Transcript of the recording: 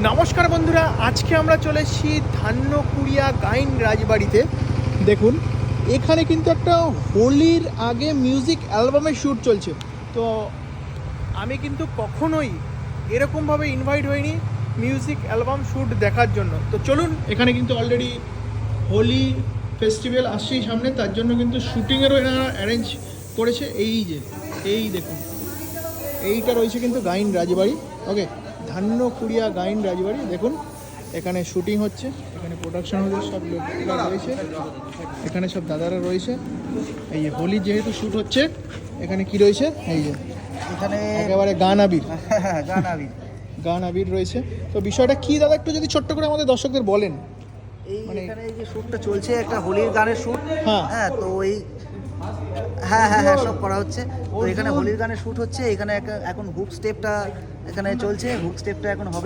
নমস্কার বন্ধুরা, আজকে আমরা চলে এসেছি ধান্যকুড়িয়া গাইন রাজবাড়িতে। দেখুন, এখানে কিন্তু একটা হোলির আগে মিউজিক অ্যালবামের শ্যুট চলছে। তো আমি কিন্তু কখনোই এরকমভাবে ইনভাইট হইনি মিউজিক অ্যালবাম শ্যুট দেখার জন্য। তো চলুন, এখানে কিন্তু অলরেডি হোলি ফেস্টিভ্যাল আসছেই সামনে, তার জন্য কিন্তু শ্যুটিংয়েরও এনারা অ্যারেঞ্জ করেছে। এই দেখুন, এইটা রয়েছে কিন্তু গাইন রাজবাড়ি। ওকে, ধান্যকুড়িয়া গাইন রাজবাড়ি। দেখুন, এখানে শুটিং হচ্ছে, এখানে প্রোডাকশন হচ্ছে, সব লোকরা রয়েছে, এখানে সব দাদারা রয়েছে। এই যে হোলি যেহেতু শ্যুট হচ্ছে, এখানে কি রয়েছে, এই যে এখানে একেবারে গান আবির গান আবির রয়েছে। তো বিষয়টা কি দাদা, একটু যদি ছোট্ট করে আমাদের দর্শকদের বলেন। এখানে এই যে শ্যুটটা চলছে, একটা হোলির গানের শ্যুট। হ্যাঁ। তো এই হ্যাঁ সব করা হচ্ছে। তো এখানে হোলির গানের শ্যুট হচ্ছে। এখানে এখন হুক স্টেপটা এখানে চলছে, হুক স্টেপটা এখন হবে।